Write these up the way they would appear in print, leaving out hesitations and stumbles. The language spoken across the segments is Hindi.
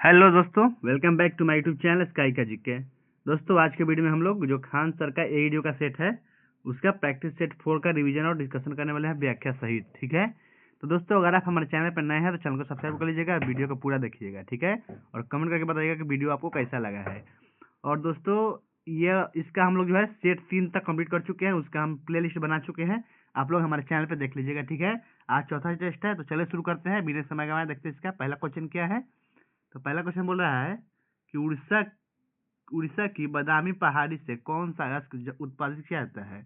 हेलो दोस्तों, welcome back to my YouTube channel Sky का जीके। दोस्तों, आज के वीडियो में हम लोग जो खान सर का एईडीओ का सेट है उसका प्रैक्टिस सेट 4 का रिवीजन और डिस्कशन करने वाले हैं व्याख्या सहित। ठीक है, तो दोस्तों अगर आप हमारे चैनल पर नए हैं तो चैनल को सब्सक्राइब कर लीजिएगा, वीडियो को पूरा देखिएगा। ठीक है, और कमेंट करके बताइएगा कि वीडियो आपको कैसा लगा है। और दोस्तों ये इसका हम लोग जो है सेट 3 तक कंप्लीट कर चुके हैं, उसका हम प्ले लिस्ट बना चुके हैं, आप लोग हमारे चैनल पर देख लीजिएगा। ठीक है, आज चौथा टेस्ट है, तो चलिए शुरू करते हैं बिना समय गंवाए। देखते हैं इसका पहला क्वेश्चन क्या है। तो पहला क्वेश्चन बोल रहा है कि उड़ीसा उड़ीसा की बादामी पहाड़ी से कौन सा अयस्क उत्पादित किया जाता है।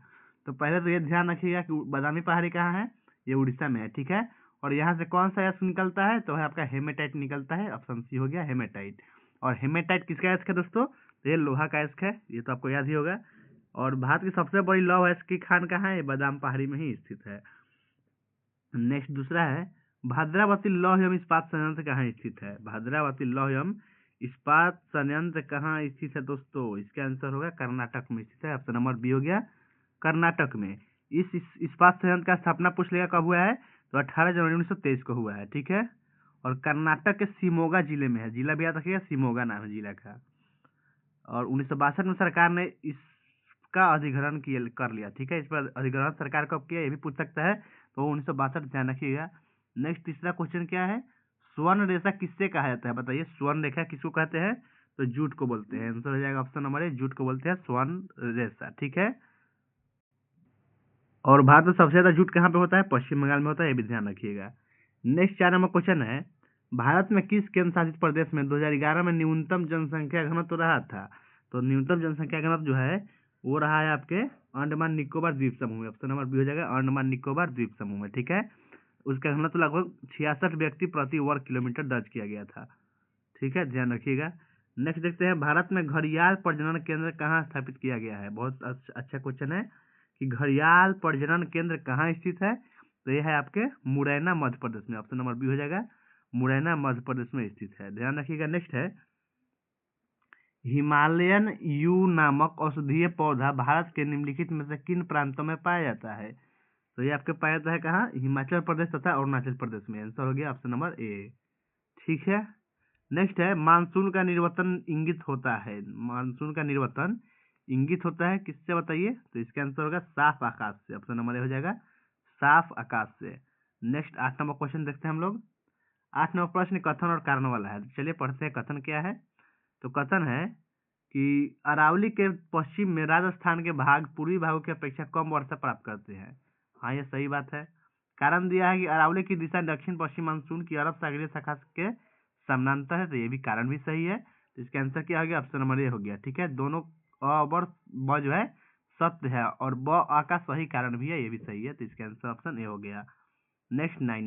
तो पहले तो ये ध्यान रखिएगा कि बादामी पहाड़ी कहाँ है, ये उड़ीसा में है। ठीक है, और यहाँ से कौन सा अयस्क निकलता है, तो है आपका हेमेटाइट निकलता है। ऑप्शन सी हो गया हेमेटाइट। और हेमेटाइट किसका अयस्क है दोस्तों, तो ये लोहा का अयस्क है, ये तो आपको याद ही होगा। और भारत की सबसे बड़ी लौह अयस्क की खान कहाँ है, ये बादाम पहाड़ी में ही स्थित है। नेक्स्ट दूसरा है भद्रावती लौह एवं इस्पात संयंत्र कहाँ स्थित है। भद्रावती लौह एवं इस्पात संयंत्र कहाँ स्थित है दोस्तों, इसका आंसर होगा कर्नाटक में स्थित है। ऑप्शन नंबर बी हो गया कर्नाटक में। इस इस्पात संयंत्र का स्थापना पूछ लेगा कब हुआ है, तो 18 जनवरी 1923 को हुआ है। ठीक है, और कर्नाटक के शिमोगा जिले में है, जिला भी याद रखिएगा, शिमोगा नाम है जिला का। और 1962 में सरकार ने इसका अधिग्रहण कर लिया। ठीक है, इस पर अधिग्रहण सरकार कब किया ये भी पूछ सकता है, तो 1962 ध्यान रखिएगा। नेक्स्ट तीसरा क्वेश्चन क्या है, स्वर्ण रेखा किससे कहा जाता है, बताइए। स्वर्ण रेखा किसको कहते हैं, तो जूट को बोलते हैं। आंसर हो जाएगा ऑप्शन नंबर ए, जूट को बोलते हैं स्वर्ण रेखा। ठीक है, और भारत में सबसे ज्यादा जूट कहाँ पे होता है, पश्चिम बंगाल में होता है, ये भी ध्यान रखिएगा। नेक्स्ट 4 नंबर क्वेश्चन है, भारत में किस केंद्र शासित प्रदेश में 2011 में न्यूनतम जनसंख्या घनत्व रहा था। तो न्यूनतम जनसंख्या घनत्व जो है वो रहा है आपके अंडमान निकोबार द्वीप समूह में। ऑप्शन नंबर बी हो जाएगा अंडमान निकोबार द्वीप समूह में। ठीक है, उसका घनत्व लगभग 66 व्यक्ति प्रति वर्ग किलोमीटर दर्ज किया गया था। ठीक है, ध्यान रखिएगा। नेक्स्ट देखते हैं, भारत में घड़ियाल प्रजनन केंद्र कहाँ स्थापित किया गया है। बहुत अच्छा क्वेश्चन है कि घड़ियाल प्रजनन केंद्र कहाँ स्थित है, तो यह है आपके मुरैना मध्य प्रदेश में। ऑप्शन नंबर बी हो जाएगा मुरैना मध्य प्रदेश में स्थित है, ध्यान रखिएगा। नेक्स्ट है, हिमालयन यू नामक औषधीय पौधा भारत के निम्नलिखित में से किन प्रांतों में पाया जाता है। तो ये आपके पाया जाता है कहाँ, हिमाचल प्रदेश तथा अरुणाचल प्रदेश में। आंसर हो गया ऑप्शन नंबर ए। ठीक है, नेक्स्ट है, मानसून का निर्वतन इंगित होता है। मानसून का निर्वतन इंगित होता है किससे, बताइए। तो इसका आंसर होगा साफ आकाश से। ऑप्शन नंबर ए हो जाएगा साफ आकाश से। नेक्स्ट 8 नंबर क्वेश्चन देखते हैं हम लोग। 8 नंबर प्रश्न कथन और कारण वाला है, चलिए पढ़ते हैं कथन क्या है। तो कथन है कि अरावली के पश्चिम में राजस्थान के भाग पूर्वी भागों की अपेक्षा कम वर्षा प्राप्त करते हैं। हाँ, ये सही बात है। कारण दिया है कि अरावली की दिशा दक्षिण पश्चिम मानसून की अरब सागरीय शाखा के समानांतर है, तो ये भी कारण भी सही है। तो इसका आंसर क्या हो गया, ऑप्शन नंबर ए हो गया। ठीक है, दोनों अ और ब जो है सत्य है, और ब आ का सही कारण भी है, ये भी सही है। तो इसका आंसर ऑप्शन ए हो गया। नेक्स्ट 9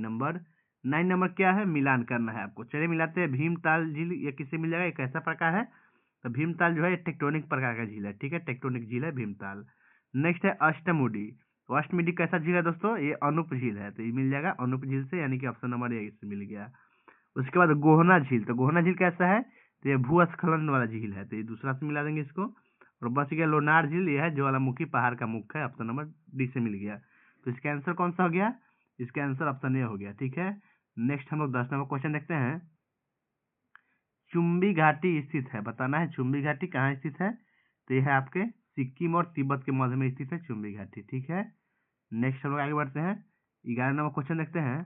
नंबर क्या है, मिलान करना है आपको। चलिए मिलाते हैं। भीमताल झील ये किससे मिल जाएगा, एक ऐसा प्रकार है, तो भीमताल जो है टेक्टोनिक प्रकार का झील है। ठीक है, टेक्टोनिक झील है भीमताल। नेक्स्ट है अष्टमुडी। तो अष्टमुडी कैसा झील है दोस्तों, ये अनूप झील है, तो ये मिल जाएगा अनूप झील से, यानी कि ऑप्शन नंबर ए से मिल गया। उसके बाद गोहना झील। तो गोहना झील कैसा है, तो ये भूस्खलन वाला झील है, तो ये दूसरा से मिला देंगे इसको। और बच गया लोनार झील, ये है ज्वालामुखी पहाड़ का मुख है। ऑप्शन नंबर डी से मिल गया। तो इसका आंसर कौन सा हो गया, इसका आंसर ऑप्शन ए हो गया। ठीक है, नेक्स्ट हम लोग 10 नंबर क्वेश्चन देखते हैं। चुम्बी घाटी स्थित है, बताना है चुम्बी घाटी कहाँ स्थित है। तो यह है आपके सिक्किम और तिब्बत के मध्य में स्थित है चुम्बी घाटी। ठीक है, नेक्स्ट हम लोग आगे बढ़ते हैं। 11 नंबर क्वेश्चन देखते हैं।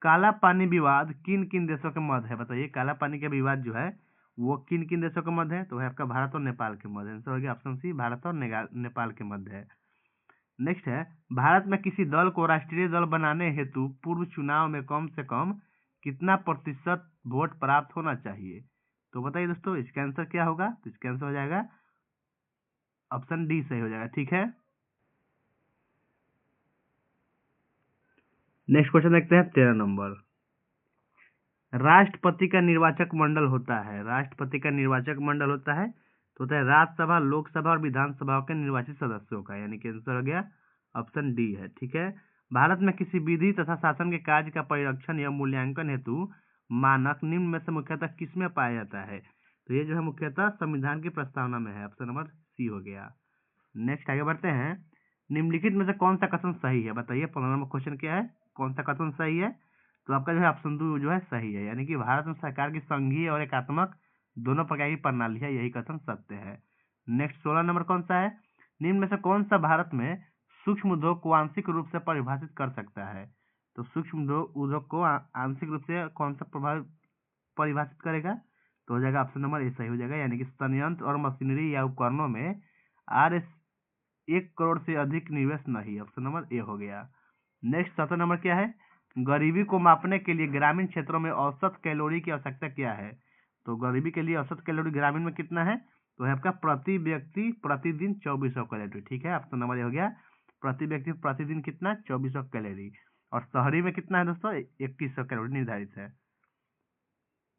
काला पानी विवाद किन किन देशों के मध्य है, बताइए। काला पानी का विवाद जो है वो किन किन देशों के मध्य है, तो है आपका भारत और नेपाल के मध्य। आंसर हो गया ऑप्शन सी, भारत और नेपाल के मध्य है। नेक्स्ट है, भारत में किसी दल को राष्ट्रीय दल बनाने हेतु पूर्व चुनाव में कम से कम कितना प्रतिशत वोट प्राप्त होना चाहिए। तो बताइए दोस्तों, इसका आंसर क्या होगा, तो इसका आंसर हो जाएगा ऑप्शन डी सही हो जाएगा। ठीक है, नेक्स्ट क्वेश्चन देखते हैं 13 नंबर। राष्ट्रपति का निर्वाचक मंडल होता है, राष्ट्रपति का निर्वाचक मंडल होता है, तो होता है राज्यसभा, लोकसभा और विधानसभा के निर्वाचित सदस्यों का, यानी कि आंसर हो गया ऑप्शन डी है। ठीक है, भारत में किसी विधि तथा शासन के कार्य का परिरक्षण या मूल्यांकन हेतु मानक निम्न में से मुख्यतः किसमें पाया जाता है। तो ये जो है मुख्यतः संविधान की प्रस्तावना में है। ऑप्शन नंबर सी हो गया। नेक्स्ट आगे बढ़ते हैं। निम्नलिखित में से कौन सा कथन सही है, बताइए। 15 नंबर क्वेश्चन क्या है, कौन सा कथन सही है। तो आपका जो है ऑप्शन 2 जो है सही है, यानी कि भारत में सरकार की संघीय और एकात्मक दोनों प्रकार की प्रणाली है, यही कथन सत्य है। नेक्स्ट 16 नंबर कौन सा है? निम्न में से कौन सा भारत में सूक्ष्म उद्योग को आंशिक रूप से परिभाषित कर सकता है? तो सूक्ष्म उद्योग को आंशिक रूप से कौन सा परिभाषित करेगा? तो हो जाएगा ऑप्शन नंबर ए सही हो जाएगा, यानी कि संयंत्र और मशीनरी या उपकरणों में RS 1 करोड़ से अधिक निवेश नहीं, ऑप्शन नंबर ए हो गया। नेक्स्ट 17 नंबर क्या है? गरीबी को मापने के लिए ग्रामीण क्षेत्रों में औसत कैलोरी की आवश्यकता क्या है? तो गरीबी के लिए औसत कैलोरी ग्रामीण में कितना है? तो है आपका प्रति व्यक्ति प्रतिदिन 2400 कैलोरी, ठीक है, ऑप्शन नंबर ए हो गया। प्रति व्यक्ति प्रतिदिन कितना? 2400 कैलोरी। और शहरी में कितना है दोस्तों? 2100 कैलोरी निर्धारित है।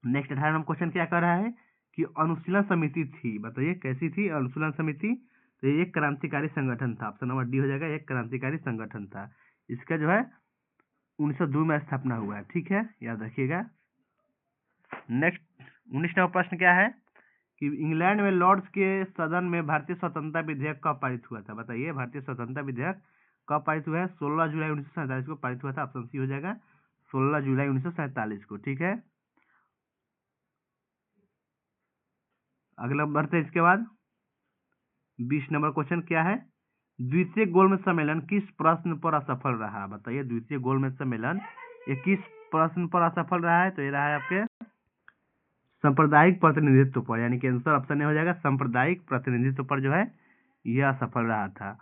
नेक्स्ट 18 नंबर क्वेश्चन क्या कर रहा है कि अनुशीलन समिति थी, बताइए कैसी थी अनुशीलन समिति? तो ये एक क्रांतिकारी संगठन था, ऑप्शन नंबर डी हो जाएगा, एक क्रांतिकारी संगठन था। इसका जो है 1902 में स्थापना हुआ है, ठीक है, याद रखिएगा। नेक्स्ट 19 नंबर प्रश्न क्या है कि इंग्लैंड में लॉर्ड्स के सदन में भारतीय स्वतंत्रता विधेयक कब पारित हुआ था? बताइए भारतीय स्वतंत्रता विधेयक कब पारित हुआ है? 16 जुलाई 1947 को पारित हुआ था, ऑप्शन सी हो जाएगा, 16 जुलाई 1947 को, ठीक है। अगला बढ़ते इसके बाद 20 नंबर क्वेश्चन क्या है? द्वितीय गोलमेज सम्मेलन किस प्रश्न पर असफल रहा? बताइए द्वितीय गोलमेज सम्मेलन ये किस प्रश्न पर असफल रहा है? तो ये रहा है आपके सांप्रदायिक प्रतिनिधित्व पर, यानी कि आंसर ऑप्शन ए हो जाएगा, सांप्रदायिक प्रतिनिधित्व पर जो है यह असफल रहा था।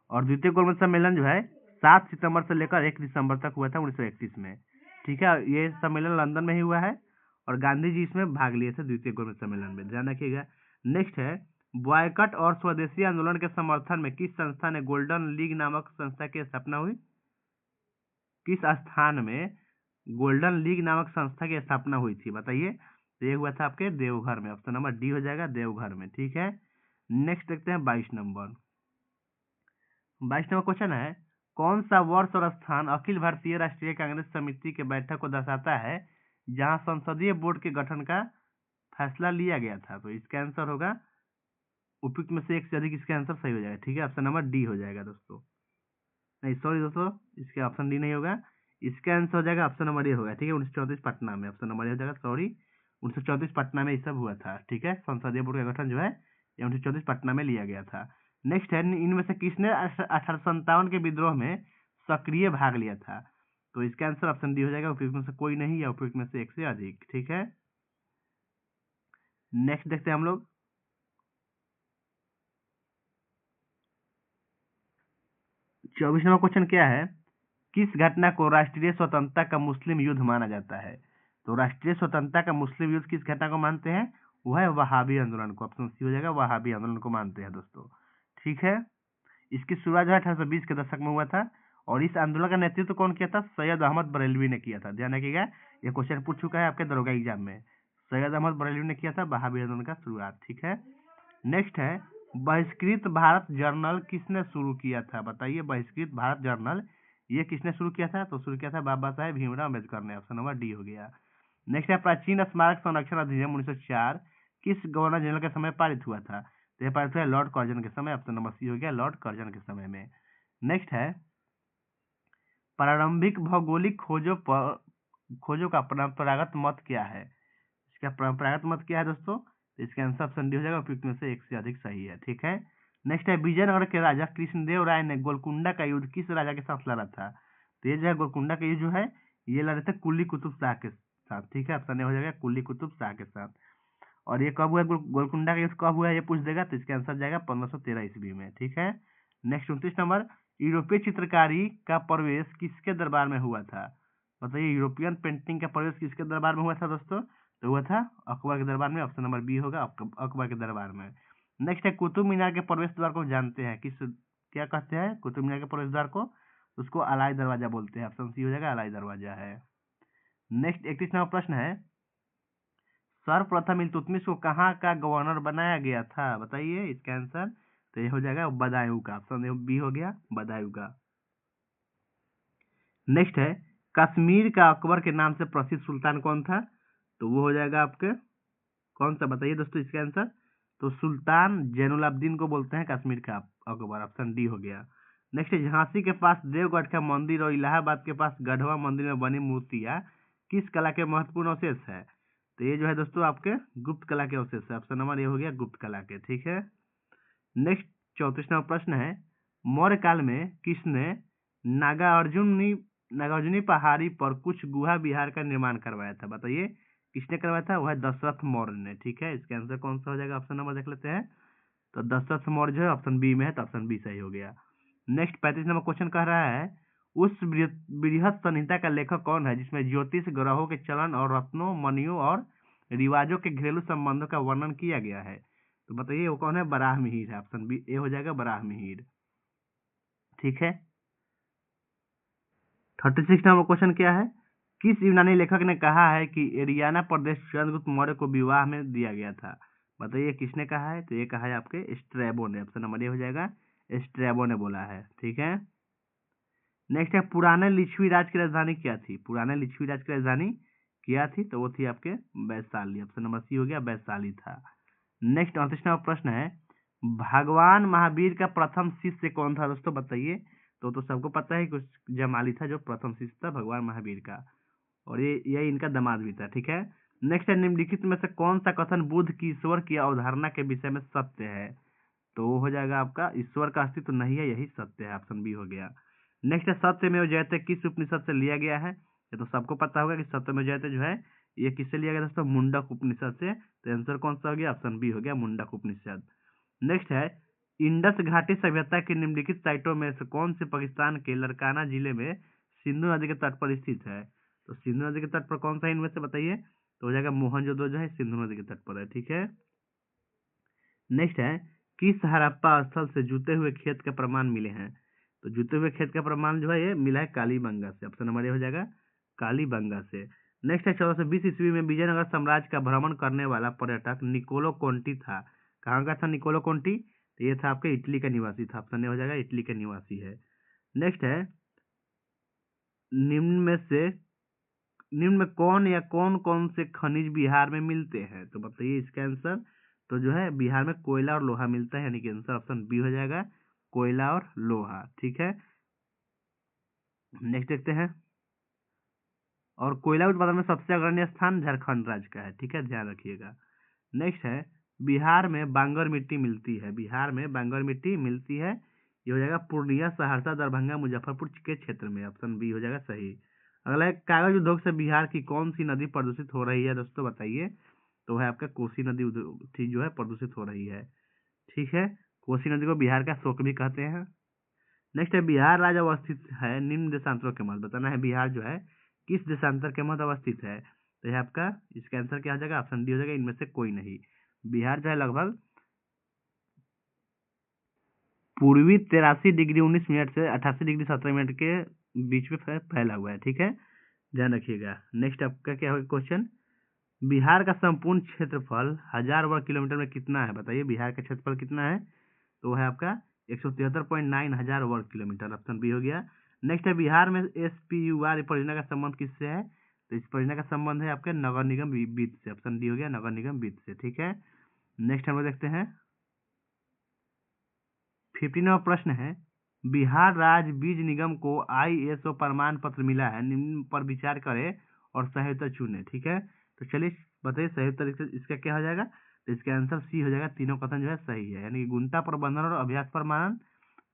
और द्वितीय गोलमेज सम्मेलन जो है 7 सितंबर से लेकर 1 दिसंबर तक हुआ था 1931 में, ठीक है। ये सम्मेलन लंदन में ही हुआ है और गांधी जी इसमें भाग लिए थे द्वितीय गोलमेज सम्मेलन में, ध्यान रखिएगा। नेक्स्ट है बॉयकट और स्वदेशी आंदोलन के समर्थन में किस संस्था ने गोल्डन लीग नामक संस्था की स्थापना हुई? किस स्थान में गोल्डन लीग नामक संस्था की स्थापना हुई थी? बताइए। तो ये हुआ था आपके देवघर में, ऑप्शन नंबर डी हो जाएगा, देवघर में, ठीक है। नेक्स्ट देखते हैं 22 नंबर क्वेश्चन है कौन सा वर्ष और स्थान अखिल भारतीय राष्ट्रीय कांग्रेस समिति के बैठक को दर्शाता है जहां संसदीय बोर्ड के गठन का फैसला लिया गया था? तो इसका आंसर होगा उपयुक्त में से एक से अधिक, इसका आंसर सही हो जाएगा, ठीक है, ऑप्शन नंबर डी हो जाएगा दोस्तों। नहीं सॉरी दोस्तों, इसका ऑप्शन डी नहीं होगा, इसका आंसर हो जाएगा ऑप्शन नंबर ए होगा, ठीक है, 1934 पटना में, ऑप्शन नंबर ए हो जाएगा, सॉरी 1934 पटना में ये सब हुआ था, ठीक है। संसदीय बोर्ड का गठन जो है 1934 पटना में लिया गया था। नेक्स्ट है इनमें से किसने 1857 के विद्रोह में सक्रिय भाग लिया था? तो इसका आंसर ऑप्शन डी हो जाएगा, उपयुक्त में से कोई नहीं या उपयुक्त में से एक से अधिक, ठीक है। नेक्स्ट देखते हैं हम लोग 24 नंबर क्वेश्चन क्या है? किस घटना को राष्ट्रीय स्वतंत्रता का मुस्लिम युद्ध माना जाता है? तो राष्ट्रीय स्वतंत्रता का मुस्लिम युद्ध किस घटना को मानते हैं? वह है वहाबी आंदोलन को, ऑप्शन सी हो जाएगा, वहाबी आंदोलन को मानते हैं दोस्तों, ठीक है। इसकी शुरुआत जो है 1820 के दशक में हुआ था और इस आंदोलन का नेतृत्व कौन किया था? सैयद अहमद बरेलवी ने किया था, ध्यान रखिएगा, ये क्वेश्चन पूछ चुका है आपके दरोगा एग्जाम में। सैयद अहमद बरेलवी ने किया था वहाबी आंदोलन का शुरुआत, ठीक है। नेक्स्ट है बहिष्कृत भारत जर्नल किसने शुरू किया था? बताइए बहिष्कृत भारत जर्नल ये किसने शुरू किया था? तो शुरू किया था बाबा साहेब भीमराव अम्बेडकर ने, ऑप्शन नंबर डी हो गया। नेक्स्ट है प्राचीन स्मारक संरक्षण अधिनियम 1904 किस गवर्नर जनरल के समय पारित हुआ था? तो यह पारित हुआ लॉर्ड कर्जन के समय, ऑप्शन नंबर सी हो गया, लॉर्ड कर्जन के समय में। नेक्स्ट है प्रारंभिक भौगोलिक खोजों का परंपरागत मत क्या है? इसका परंपरागत मत क्या है दोस्तों? तो इसका आंसर ऑप्शन डी हो जाएगा, उपयुक्त में से एक से अधिक सही है, ठीक है। नेक्स्ट है विजयनगर के राजा कृष्णदेव राय ने गोलकुंडा का युद्ध किस राजा के साथ लड़ा था? तो ये जो है गोलकुंडा का युद्ध जो है ये लड़े थे कुली कुतुब शाह के साथ, ठीक है, ऑप्शन ए हो जाएगा कुली कुतुब शाह के साथ। और ये कब हुआ गोलकुंडा का युद्ध कब हुआ ये पूछ देगा, तो इसका आंसर जाएगा 1513 ईस्वी में, ठीक है। नेक्स्ट 29 नंबर यूरोपीय चित्रकारी का प्रवेश किसके दरबार में हुआ था? बताइए यूरोपियन पेंटिंग का प्रवेश किसके दरबार में हुआ था दोस्तों? तो हुआ था अकबर के दरबार में, ऑप्शन नंबर बी होगा, अकबर के दरबार में। नेक्स्ट है कुतुब मीनार के प्रवेश द्वार को जानते हैं किस क्या कहते हैं? कुतुब मीनार के प्रवेश द्वार को उसको अलाई दरवाजा बोलते हैं, ऑप्शन सी हो जाएगा, अलाई दरवाजा है। नेक्स्ट 31 नंबर प्रश्न है सर्वप्रथम इल्तुतमिश को कहाँ का गवर्नर बनाया गया था? बताइए इसका आंसर, तो ये हो जाएगा बदायूं का, ऑप्शन बी हो गया, बदायूं का। नेक्स्ट है कश्मीर का अकबर के नाम से प्रसिद्ध सुल्तान कौन था? तो वो हो जाएगा आपके कौन सा? बताइए दोस्तों इसका आंसर, तो सुल्तान जैनुलाब्दीन को बोलते हैं कश्मीर का अकबर, ऑप्शन डी हो गया। नेक्स्ट है झांसी के पास देवगढ़ का मंदिर और इलाहाबाद के पास गढ़वा मंदिर में बनी मूर्तियां किस कला के महत्वपूर्ण अवशेष है? तो ये जो है दोस्तों आपके गुप्त कला के अवशेष है। ऑप्शन नंबर ए हो गया गुप्त कला के। ठीक है, नेक्स्ट 34 नंबर प्रश्न है, मौर्य काल में किसने नागार्जुनी पहाड़ी पर कुछ गुहा विहार का निर्माण करवाया था? बताइए किसने करवाया था? वह दशरथ मौर्य ने। ठीक है, इसका आंसर कौन सा हो जाएगा? ऑप्शन नंबर देख लेते हैं। तो दशरथ मौर्य जो है ऑप्शन बी में है, तो ऑप्शन बी सही हो गया। नेक्स्ट 35 नंबर क्वेश्चन कह रहा है, उस बृहत संहिता का लेखक कौन है जिसमें ज्योतिष, ग्रहों के चलन और रत्नों, मणियों और रिवाजों के घरेलू संबंधों का वर्णन किया गया है? तो बताइए वो कौन है? बराहमिहिर है। ऑप्शन बी ए हो जाएगा बराहमिहिर। ठीक है, 36 नंबर क्वेश्चन क्या है, किस यूनानी लेखक ने कहा है कि एरियाना प्रदेश चंद्रगुप्त मौर्य को विवाह में दिया गया था? बताइए किसने कहा है? तो ये कहा है आपके स्ट्रैबो ने। ऑप्शन नंबर ए हो जाएगा स्ट्रैबो ने बोला है। ठीक है, नेक्स्ट है, पुराने लिच्छवी राज की राजधानी क्या थी? पुराने लिच्छवी राज की राजधानी क्या थी? तो वो थी आपके वैशाली। ऑप्शन नंबर सी हो गया वैशाली था। नेक्स्ट 38 नंबर प्रश्न है, भगवान महावीर का प्रथम शिष्य कौन था? दोस्तों बताइए। तो सबको पता है कि जमाली था जो प्रथम शिष्य था भगवान महावीर का, और ये इनका दामाद भी था। ठीक है, नेक्स्ट है, निम्नलिखित में से कौन सा कथन बुद्ध की ईश्वर की अवधारणा के विषय में सत्य है? तो वो हो जाएगा आपका ईश्वर का अस्तित्व नहीं है, यही सत्य है। ऑप्शन बी हो गया। नेक्स्ट है, सत्यमेव जयते किस उपनिषद से लिया गया है? ये तो सबको पता होगा कि सत्यमेव जयते जो है ये किससे लिया गया दोस्तों? मुंडक उपनिषद से। तो आंसर कौन सा हो गया? ऑप्शन बी हो गया मुंडक उपनिषद। नेक्स्ट है, इंडस घाटी सभ्यता की निम्नलिखित साइटों में से कौन से पाकिस्तान के लड़काना जिले में सिंधु नदी के तट पर स्थित है? तो सिंधु नदी के तट पर कौन सा इनमें से बताइए? तो हो जाएगा मोहनजोदड़ो जो है सिंधु नदी के तट पर है। ठीक है, नेक्स्ट है, किस हड़प्पा स्थल से जुते हुए खेत के प्रमाण मिले हैं? तो जुते हुए खेत का प्रमाण जो है ये मिला है कालीबंगा से। ऑप्शन नंबर ए हो जाएगा कालीबंगा से। नेक्स्ट है, 1420 ईस्वी में विजयनगर साम्राज्य का भ्रमण करने वाला पर्यटक निकोलो कोंटी था। कहाँ का था निकोलो कोंटी? तो ये था आपके इटली का निवासी था। ऑप्शन ए हो जाएगा इटली का निवासी है। नेक्स्ट है, निम्न में कौन या कौन कौन से खनिज बिहार में मिलते हैं? तो बताइए इसका आंसर। तो जो है बिहार में कोयला और लोहा मिलता है, यानी कि आंसर ऑप्शन बी हो जाएगा कोयला और लोहा। ठीक है, नेक्स्ट देखते हैं, और कोयला उत्पादन में सबसे अग्रणी स्थान झारखंड राज्य का है। ठीक है, ध्यान रखिएगा। नेक्स्ट है, बिहार में बांगर मिट्टी मिलती है। बिहार में बांगर मिट्टी मिलती है, ये हो जाएगा पूर्णिया, सहरसा, दरभंगा, मुजफ्फरपुर के क्षेत्र में। ऑप्शन बी हो जाएगा सही। अगला है, कागज उद्योग से बिहार की कौन सी नदी प्रदूषित हो रही है? दोस्तों बताइए। तो है आपका कोसी नदी थी जो है प्रदूषित हो रही है। ठीक है, कोसी नदी को बिहार का शोक भी कहते हैं। नेक्स्ट है, बिहार राज्य अवस्थित है निम्न देशांतरों के मध्य। बताना है बिहार जो है किस देशांतर के मध्य अवस्थित है? तो यह आपका इसका आंसर क्या हो जाएगा? ऑप्शन डी हो जाएगा इनमें से कोई नहीं। बिहार जो है लगभग पूर्वी 83 डिग्री 19 मिनट से 88 डिग्री 17 मिनट के बीच में फैला हुआ है। ठीक है, ध्यान रखिएगा। नेक्स्ट आपका क्या होगा क्वेश्चन, बिहार का संपूर्ण क्षेत्रफल 1000 वर्ग किलोमीटर में कितना है? बताइए बिहार का क्षेत्रफल कितना है? तो वो है आपका 173.9 हजार वर्ग किलोमीटर। ऑप्शन बी हो गया। नेक्स्ट है, बिहार में SPUR परियोजना का संबंध किससे है? तो इस परियोजना का संबंध है आपके नगर निगम वित्त से। ऑप्शन डी हो गया नगर निगम वित्त से। ठीक है, नेक्स्ट हम लोग देखते हैं 15वां प्रश्न है, बिहार राज्य बीज निगम को ISO प्रमाण पत्र मिला है, निम्न पर विचार करें और सही उत्तर चुने। ठीक है, तो चलिए बताइए सही उत्तर इसका क्या हो जाएगा? तो इसका आंसर सी हो जाएगा, तीनों कथन जो है सही है, यानी कि गुणता प्रबंधन और अभ्यास प्रमाण,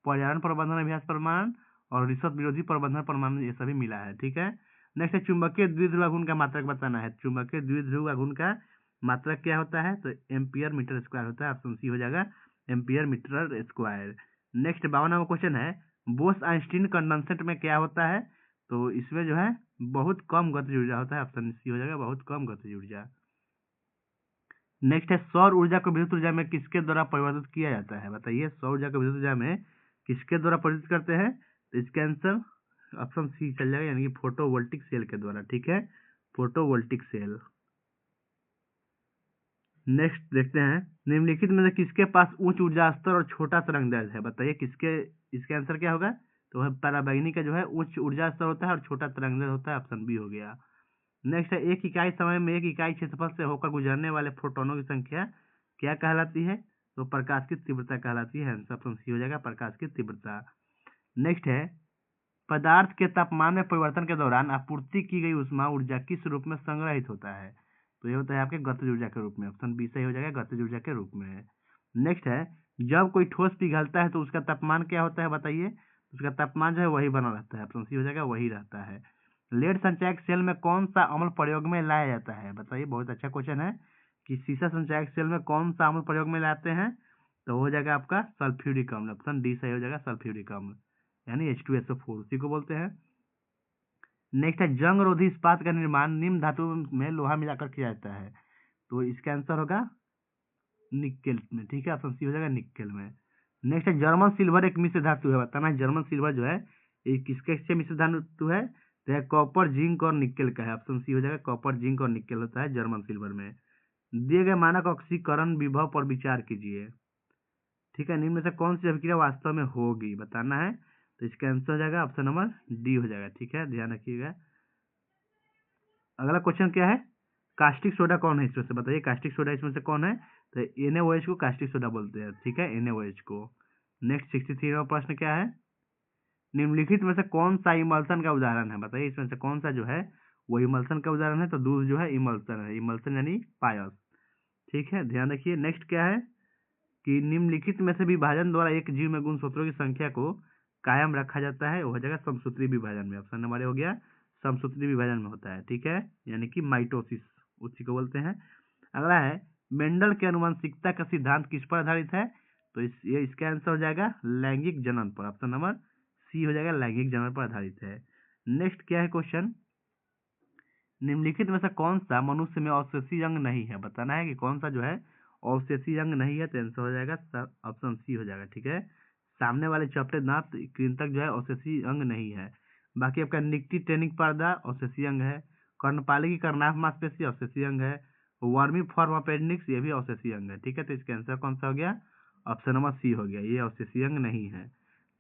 पर्यावरण प्रबंधन अभ्यास प्रमाण और रिश्वत विरोधी प्रबंधन प्रमाण, ये सभी मिला है। ठीक है, नेक्स्ट है, चुंबकीय द्विध्रुव आघूर्ण का मात्रक बताना है। चुंबकीय द्विध्रुव आघूर्ण का मात्रक क्या होता है? तो एम्पियर मीटर स्क्वायर होता है। ऑप्शन सी हो जाएगा एम्पियर मीटर स्क्वायर। नेक्स्ट 52वां क्वेश्चन है, बोस आइंस्टीन कंडेंसेट में क्या होता है? तो इसमें जो है बहुत कम गतिज ऊर्जा होता है। ऑप्शन सी हो जाएगा बहुत कम गतिज ऊर्जा। नेक्स्ट है, सौर ऊर्जा को विद्युत ऊर्जा में किसके द्वारा परिवर्तित किया जाता है? बताइए सौर ऊर्जा को विद्युत ऊर्जा में किसके द्वारा परिवर्तित करते हैं? तो इसका आंसर ऑप्शन सी चल जाएगा, यानी कि फोटोवोल्टिक सेल के द्वारा। ठीक है, फोटोवोल्टिक सेल। नेक्स्ट देखते हैं, निम्नलिखित में से किसके पास उच्च ऊर्जा स्तर और छोटा तरंगदैर्घ्य है? बताइए किसके, इसका आंसर क्या होगा? तो वह पराबैंगनी का जो है उच्च ऊर्जा स्तर होता है और छोटा तरंगदैर्घ्य होता है। ऑप्शन बी हो गया। नेक्स्ट है, एक इकाई समय में एक इकाई क्षेत्रफल से होकर गुजरने वाले फोटोनों की संख्या क्या कहलाती है? तो प्रकाश की तीव्रता कहलाती है। ऑप्शन सी हो जाएगा प्रकाश की तीव्रता। नेक्स्ट है, पदार्थ के तापमान में परिवर्तन के दौरान आपूर्ति की गई ऊष्मा ऊर्जा किस रूप में संग्रहित होता है? तो ये होता है आपके गतिज ऊर्जा के रूप में। ऑप्शन बी सही हो जाएगा, गतिज ऊर्जा के रूप में। नेक्स्ट है, जब कोई ठोस पिघलता है तो उसका तापमान क्या होता है बताइए? उसका तापमान जो है वही बना रहता है। ऑप्शन सी हो जाएगा, वही रहता है। लेड संचायक सेल में कौन सा अम्ल प्रयोग में लाया जाता है बताइए? बहुत अच्छा क्वेश्चन है कि सीसा संचायक सेल में कौन सा अम्ल प्रयोग में लाते हैं? तो हो जाएगा आपका सल्फ्यूरिक अम्ल। ऑप्शन डी सही हो जाएगा, सल्फ्यूरिक अम्ल यानी H2SO4 उसी को बोलते हैं। नेक्स्ट है, जंग रोधी इस्पात का निर्माण निम्न धातु में लोहा मिलाकर किया जाता है। तो इसका आंसर होगा निकेल में। ठीक है, ऑप्शन सी हो जाएगा, निकेल में। नेक्स्ट है, जर्मन सिल्वर एक मिश्र धातु है। बताना है जर्मन सिल्वर जो है ये किसके से मिश्र धातु है? तो है कॉपर, जिंक और निकेल का है। ऑप्शन सी हो जाएगा, कॉपर, जिंक और निकेल होता है जर्मन सिल्वर में। दिए गए मानक ऑक्सीकरण विभव पर विचार कीजिए। ठीक है, निम्न में से कौन सी अभिक्रिया वास्तव में होगी बताना है? तो इसका आंसर हो जाएगा ऑप्शन नंबर डी हो जाएगा। ठीक है, ध्यान रखिएगा। अगला क्वेश्चन क्या है? कास्टिक सोडा कौन है इसमें से बताइए? कास्टिक सोडा इसमें से कौन है? तो NaOH को कास्टिक सोडा बोलते हैं। ठीक है, NaOH को। नेक्स्ट 63वां प्रश्न क्या है? निम्नलिखित में से कौन सा इमल्सन का उदाहरण है बताइए? इसमें से कौन सा जो है वो इमल्सन का उदाहरण है? तो दूध जो है इमल्सन है। इमल्सन यानी पायस। ठीक है, ध्यान रखिए। नेक्स्ट क्या है कि निम्नलिखित में से विभाजन द्वारा एक जीव में गुणसूत्रों की संख्या को कायम रखा जाता है, वो हो जाएगा समसूत्री विभाजन में। ऑप्शन नंबर हो गया, समसूत्री विभाजन में होता है। ठीक है, यानी कि माइटोसिस उसी को बोलते हैं। अगला है, मेंडल के आनुवंशिकता का सिद्धांत किस पर आधारित है? तो इसका आंसर हो जाएगा लैंगिक जनन पर। ऑप्शन नंबर सी हो जाएगा, लैंगिक जनन पर आधारित है। नेक्स्ट क्या है क्वेश्चन? निम्नलिखित में से कौन सा मनुष्य में अवशेषी अंग नहीं है? बताना है कि कौन सा जो है अवशेषी अंग नहीं है। तो आंसर हो जाएगा ऑप्शन सी हो जाएगा। ठीक है, सामने वाले चपटे दांत कृंतक जो है अवशेषी अंग नहीं है। बाकी आपका निक्टी टेनिक पर्दा अवशेषी अंग है। कर्णपाली की कर्नाभ मांसपेशी अवशेषी अंग है। वर्मी फॉर्म अपेंडिक्स ये भी अवशेषी अंग है। ठीक है, तो इसका आंसर कौन सा हो गया? ऑप्शन नंबर सी हो गया, ये अवशेषी अंग नहीं है।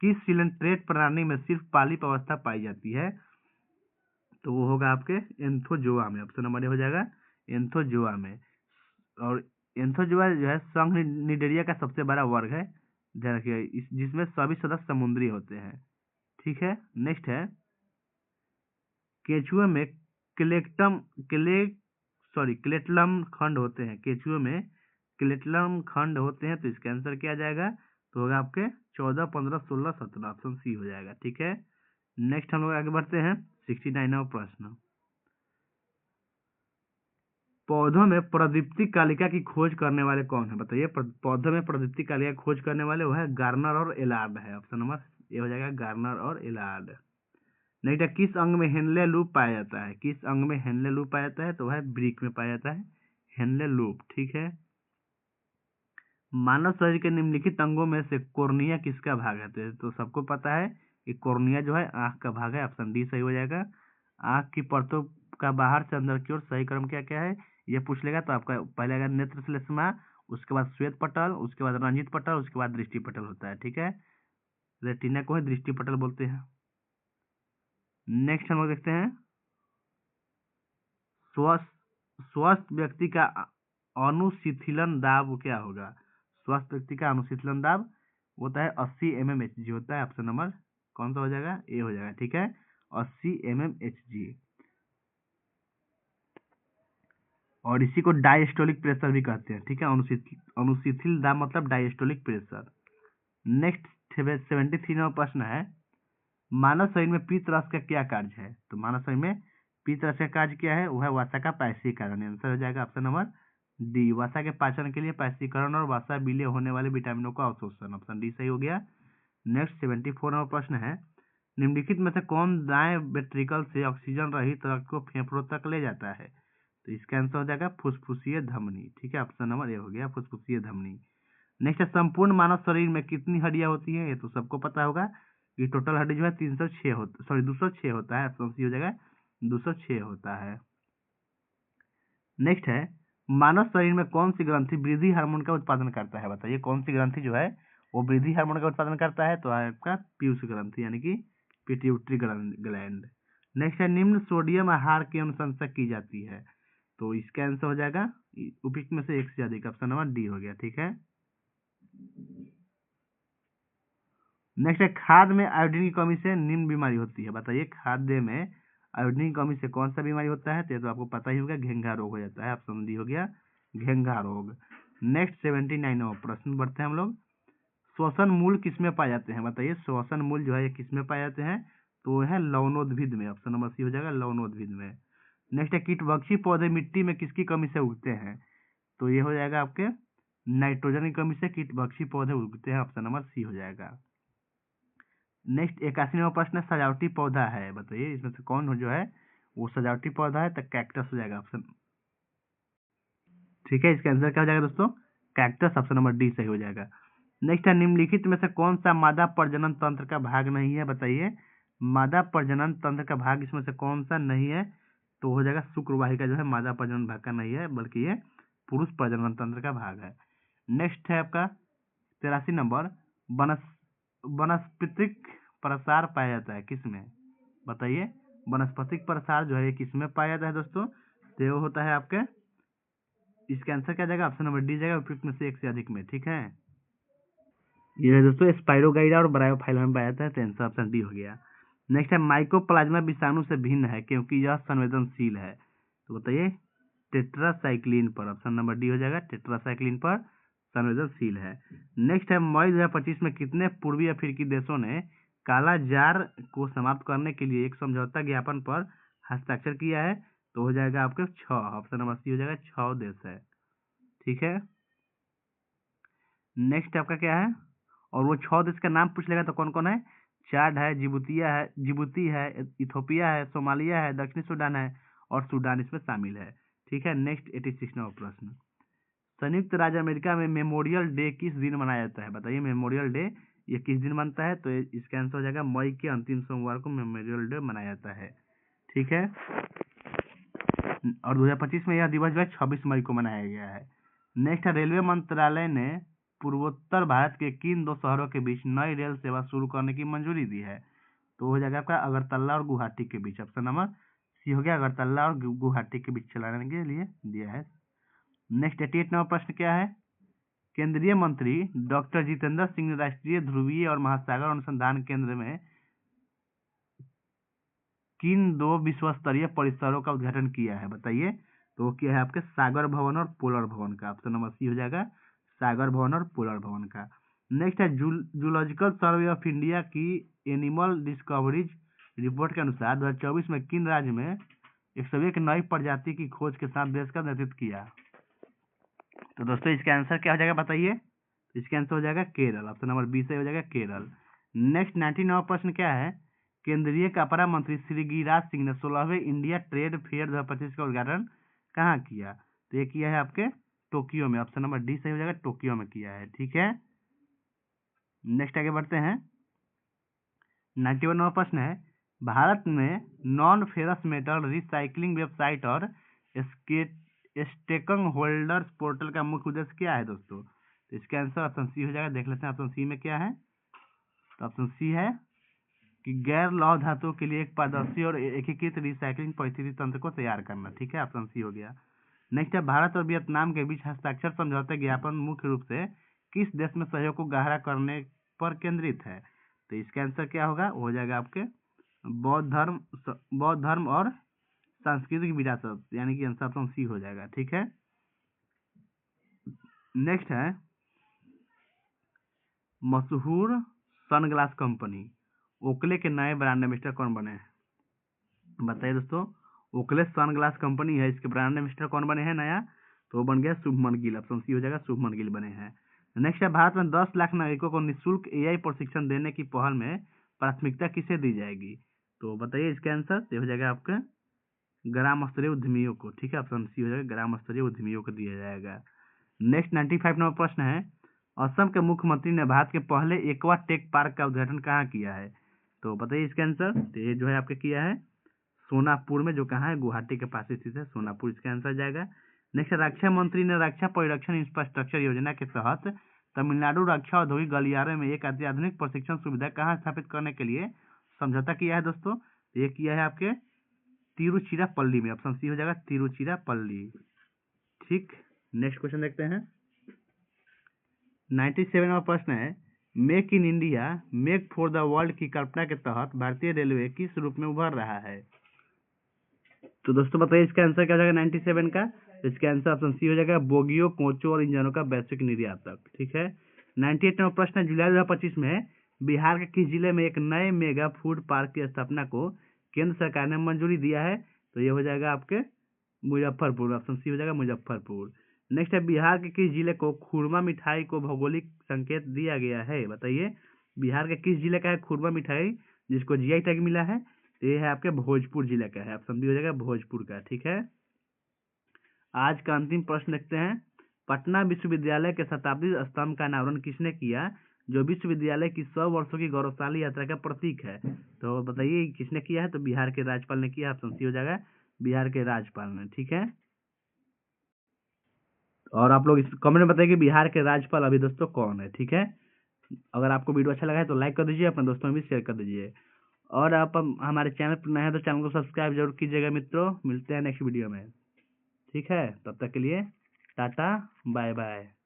किस सिलेंट्रेट प्रणाली में सिर्फ पालिप अवस्था पाई जाती है? तो वो होगा आपके एंथोजोआ में। ऑप्शन नंबर हो जाएगा एंथोजोआ में। और एंथोजोआ जो है संघ निडेरिया का सबसे बड़ा वर्ग है, ध्यान रखिए, जिसमें सभी सदस्य समुद्री होते हैं। ठीक है, नेक्स्ट है, केचुए में क्लेटलम खंड होते हैं। केचुए में क्लेटलम खंड होते हैं। तो इसका आंसर क्या आ जाएगा? तो होगा आपके 14, 15, 16, 17। ऑप्शन सी हो जाएगा। ठीक है, नेक्स्ट हम लोग आगे बढ़ते हैं। 69वां प्रश्न, पौधों में प्रदीप्ति कालिका की खोज करने वाले कौन है बताइए? पौधों में प्रदीप्ति कालिका की खोज करने वाले वो है गार्नर और एलार्ड है। ऑप्शन नंबर ये हो जाएगा, गार्नर और एलार्ड। नेक्स्ट है, किस अंग में हेनले लूप पाया जाता है? किस अंग में हेनले लूप पाया जाता है? तो वह ब्रिक में पाया जाता है हेनले लूप। ठीक है, मानव शरीर के निम्नलिखित अंगों में से कोर्निया किसका भाग है? तो सबको पता है कि कोर्निया जो है आंख का भाग है। ऑप्शन डी सही हो जाएगा। आंख की परतों का बाहर से अंदर की ओर सही क्रम क्या क्या है ये पूछ लेगा तो आपका पहले आएगा नेत्र श्लेष्मा, उसके बाद श्वेत पटल, उसके बाद रंजित पटल, उसके बाद दृष्टि पटल होता है। ठीक है, रेटिना को ही दृष्टि पटल बोलते हैं। नेक्स्ट हम लोग देखते हैं, स्वस्थ व्यक्ति का अनुशीतलन दाब क्या होगा? स्वस्थ व्यक्ति का अनुशीतलन दाब होता है 80 mmHg होता है। ऑप्शन नंबर कौन सा हो जाएगा? ए हो जाएगा। ठीक है, 80 mmHg। और इसी को डायस्टोलिक प्रेशर भी कहते हैं। ठीक है, अनुशीतल दाब मतलब डायस्टोलिक प्रेशर। नेक्स्ट 73वां प्रश्न है, मानव शरीर में पीत रस का क्या कार्य है? तो मानव शरीर में पीत रस का कार्य क्या है? वह वसा का पायसीकरण। आंसर हो जाएगा ऑप्शन नंबर डी, वसा के पाचन के लिए पायसीकरण और वसा विलय होने वाले विटामिनों का अवशोषण। ऑप्शन डी सही हो गया। नेक्स्ट 74वां प्रश्न है, निम्नलिखित में से कौन दाएं वेंट्रिकल से ऑक्सीजन रहित रक्त को फेफड़ों तक ले जाता है? तो इसका आंसर हो जाएगा फुसफुसीय धमनी। ठीक है, ऑप्शन नंबर ए हो गया, फुसफुसीय धमनी। नेक्स्ट है, संपूर्ण मानव शरीर में कितनी हड्डियां होती है? ये तो सबको पता होगा कि टोटल हड्डी जो है 206 होता है। ऑप्शन सी हो जाएगा, 206 होता है। नेक्स्ट है, मानव शरीर में कौन सी ग्रंथि वृद्धि हार्मोन का उत्पादन करता है? बताइए कौन सी ग्रंथि जो है वो वृद्धि हार्मोन का उत्पादन करता है? तो आपका पीयूष ग्रंथि यानी कि पिट्यूटरी ग्लैंड। नेक्स्ट है, निम्न सोडियम आहार की अनुशंसा की जाती है। तो इसका आंसर हो जाएगा उपयुक्त में से एक से अधिक। ऑप्शन नंबर डी हो गया। ठीक है, नेक्स्ट है खाद्य में आयोडीन की कमी से निम्न बीमारी होती है। बताइए खाद्य में आयोडीन की कमी से कौन सा बीमारी होता है? तो आपको पता ही होगा, घेंघा रोग हो जाता है। ऑप्शन डी हो गया घेंघा रोग। नेक्स्ट 79वां प्रश्न बढ़ते हैं हम लोग। श्वसन मूल किसमें पाए जाते हैं? बताइए श्वसन मूल जो है ये किसमें पाए जाते हैं? तो है लवणोद्भिद में। ऑप्शन नंबर सी हो जाएगा लवणोद्भिद में। नेक्स्ट है कीटभक्षी पौधे मिट्टी में किसकी कमी से उगते हैं? तो ये हो जाएगा आपके नाइट्रोजन की कमी से कीटभक्षी पौधे उगते हैं। ऑप्शन नंबर सी हो जाएगा। नेक्स्ट 81वां प्रश्न सजावटी पौधा है। बताइए इसमें से कौन हो जो है वो सजावटी पौधा है? तो कैक्टस हो जाएगा ऑप्शन। ठीक है, इसका आंसर क्या हो जाएगा दोस्तों? कैक्टस। ऑप्शन नंबर डी सही हो जाएगा। नेक्स्ट है निम्नलिखित में से कौन सा मादा प्रजनन तंत्र का भाग नहीं है? बताइए मादा प्रजनन तंत्र का भाग इसमें से कौन सा नहीं है? तो हो जाएगा शुक्रवाहिका जो है मादा प्रजनन भाग का नहीं है, बल्कि ये पुरुष प्रजनन तंत्र का भाग है। नेक्स्ट है आपका 83 नंबर वनस्पतिक प्रसार पाया जाता है किसमें? बताइए वनस्पतिक प्रसार जो है ये किसमें पाया जाता है दोस्तों? तो वो होता है आपके, इसका आंसर क्या जाएगा? ऑप्शन नंबर डी जाएगा उपयुक्त में से एक से अधिक में। ठीक है, ये है दोस्तों स्पाइरोगाइडा और ब्रायोफाइलम में पाया जाता है। तो आंसर ऑप्शन डी हो गया। नेक्स्ट है माइकोप्लाज्मा विषाणु से भिन्न है क्योंकि यह संवेदनशील है। तो बताइए टेट्रासाइक्लिन पर। ऑप्शन नंबर डी हो जाएगा टेट्रासाइक्लिन पर संवेदनशील है। नेक्स्ट है मई 2025 में कितने पूर्वी अफ्रीकी देशों ने काला जार को समाप्त करने के लिए एक समझौता ज्ञापन पर हस्ताक्षर किया है? तो हो जाएगा आपके 6। ऑप्शन नंबर सी हो जाएगा 6 देश है। ठीक है, नेक्स्ट आपका क्या है? और वो 6 देश का नाम पूछ लेगा तो कौन कौन है? चाड है, जिबूती है, इथोपिया है, सोमालिया है, दक्षिणी सूडान है और सूडान इसमें शामिल है। ठीक है, नेक्स्ट 86वां प्रश्न। संयुक्त राज्य अमेरिका में मेमोरियल डे किस दिन मनाया जाता है? बताइए मेमोरियल डे ये किस दिन मनता है? तो इसका आंसर हो जाएगा मई के अंतिम सोमवार को मेमोरियल डे मनाया जाता है। ठीक है, और 2025 में यह दिवस जो है 26 मई को मनाया गया है। नेक्स्ट है रेलवे मंत्रालय ने पूर्वोत्तर भारत के किन 2 शहरों के बीच नई रेल सेवा शुरू करने की मंजूरी दी है? तो हो जाएगा आपका अगरतला और गुवाहाटी के बीच। ऑप्शन नंबर सी हो गया अगरतला और गुवाहाटी के बीच चलाने के लिए दिया है। नेक्स्ट 88वां प्रश्न क्या है? केंद्रीय मंत्री डॉक्टर जितेंद्र सिंह ने राष्ट्रीय ध्रुवीय और महासागर अनुसंधान केंद्र में किन 2 विश्व स्तरीय परिसरों का उद्घाटन किया है? बताइए तो क्या है आपके सागर भवन और पोलर भवन का। ऑप्शन नंबर सी हो जाएगा सागर भवन और पोलर भवन का। नेक्स्ट है जूलॉजिकल सर्वे ऑफ इंडिया की एनिमल डिस्कवरीज रिपोर्ट के अनुसार 2024 में किन राज्य में 101 नई प्रजाति की खोज के साथ देश का नेतृत्व किया? तो दोस्तों इसका आंसर क्या हो जाएगा बताइए? इसका आंसर हो जाएगा केरल। ऑप्शन नंबर बी से हो जाएगा केरल। नेक्स्ट 99वां प्रश्न क्या है? केंद्रीय कपड़ा मंत्री श्री गिरिराज सिंह ने 16वें इंडिया ट्रेड फेयर 2025 का उद्घाटन कहाँ किया? तो ये किया है आपके टोक्यो में। ऑप्शन नंबर डी सही हो जाएगा टोक्यो में किया है। ठीक है, नेक्स्ट आगे बढ़ते हैं। 91वां प्रश्न है भारत में non ferrous metal recycling website और स्टेकंग होल्डर्स पोर्टल का मुख्य उद्देश्य क्या है दोस्तों? तो इसका आंसर ऑप्शन सी हो जाएगा। देख लेते हैं ऑप्शन सी में क्या है। तो ऑप्शन सी है कि गैर लौह धातुओं के लिए एक पारदर्शी और एकीकृत रिसाइकलिंग परिस्थिति तंत्र को तैयार करना। ठीक है, ऑप्शन सी हो गया। नेक्स्ट है भारत और वियतनाम के बीच हस्ताक्षर समझौता ज्ञापन मुख्य रूप से किस देश में सहयोग को गहरा करने पर केंद्रित है? तो इसका आंसर क्या होगा? हो जाएगा आपके बौद्ध धर्म और सांस्कृतिक विरासत, यानी कि आंसर ऑप्शन सी हो जाएगा। ठीक है, नेक्स्ट है मशहूर सनग्लास कंपनी ओकले के नए ब्रांड एम्बेसडर कौन बने हैं? बताइए दोस्तों ओकले सनग्लास कंपनी है, इसके ब्रांड एम्बेसडर कौन बने हैं नया? तो वो बन गया शुभमन गिल। ऑप्शन सी हो जाएगा शुभमन गिल बने हैं। नेक्स्ट है भारत में 10 लाख नागरिकों को निःशुल्क एआई प्रशिक्षण देने की पहल में प्राथमिकता किसे दी जाएगी? तो बताइए इसका आंसर ये हो जाएगा आपका ग्राम स्तरीय उद्यमियों को। ठीक है, ऑप्शन सी हो जाएगा ग्राम स्तरीय उद्यमियों को दिया जाएगा। नेक्स्ट 95 नंबर प्रश्न है असम के मुख्यमंत्री ने भारत के पहले एक्वा टेक पार्क का उद्घाटन कहाँ किया है? तो बताइए इसका आंसर। तो ये जो है आपके किया है सोनापुर में, जो कहाँ है गुवाहाटी के पास स्थित है सोनापुर, इसका आंसर जाएगा। नेक्स्ट रक्षा मंत्री ने रक्षा परिरक्षण इंफ्रास्ट्रक्चर योजना के तहत तमिलनाडु रक्षा औद्योगिक गलियारे में एक अत्याधुनिक प्रशिक्षण सुविधा कहाँ स्थापित करने के लिए समझौता किया है दोस्तों? ये किया है आपके तिरुचिरापल्ली में। ऑप्शन सी हो जाएगा तिरुचिरापल्ली। ठीक, नेक्स्ट क्वेश्चन देखते हैं। 97वां प्रश्न है make in India make for the world की कल्पना के तहत भारतीय रेलवे किस रूप में उभर रहा है? तो दोस्तों बताइए इसका आंसर क्या हो जाएगा 97 का? इसका आंसर ऑप्शन सी हो जाएगा, बोगियों, कोचों और इंजनों का वैश्विक निर्यातक। ठीक है। 98 नंबर प्रश्न है, जुलाई 2025 में बिहार के किस जिले में एक नए मेगा फूड पार्क की स्थापना को केंद्र सरकार ने मंजूरी दिया है? तो ये हो जाएगा आपके मुजफ्फरपुर, ऑप्शन सी हो जाएगा मुजफ्फरपुर। नेक्स्ट है, बिहार के किस जिले को खुरमा मिठाई को भौगोलिक संकेत दिया गया है? बताइए बिहार के किस जिले का है खुरमा मिठाई जिसको जीआई टैग मिला है? तो ये है आपके भोजपुर जिले का है, ऑप्शन बी हो जाएगा भोजपुर का। ठीक है। आज का अंतिम प्रश्न देखते हैं, पटना विश्वविद्यालय के शताब्दी स्तंभ का अनावरण किसने किया, जो विश्वविद्यालय की 100 वर्षों की गौरवशाली यात्रा का प्रतीक है? तो बताइए किसने किया है? तो बिहार के राज्यपाल ने किया, ऑप्शन सी हो जाएगा बिहार के राज्यपाल ने। ठीक है। और आप लोग इस कमेंट में बताइए कि बिहार के राज्यपाल अभी दोस्तों कौन है? ठीक है। अगर आपको वीडियो अच्छा लगा है तो लाइक कर दीजिए, अपने दोस्तों में भी शेयर कर दीजिए। और आप हमारे चैनल पर नए हैं तो चैनल को सब्सक्राइब जरूर कीजिएगा मित्रों। मिलते हैं नेक्स्ट वीडियो में। ठीक है, तब तक के लिए टाटा बाय बाय।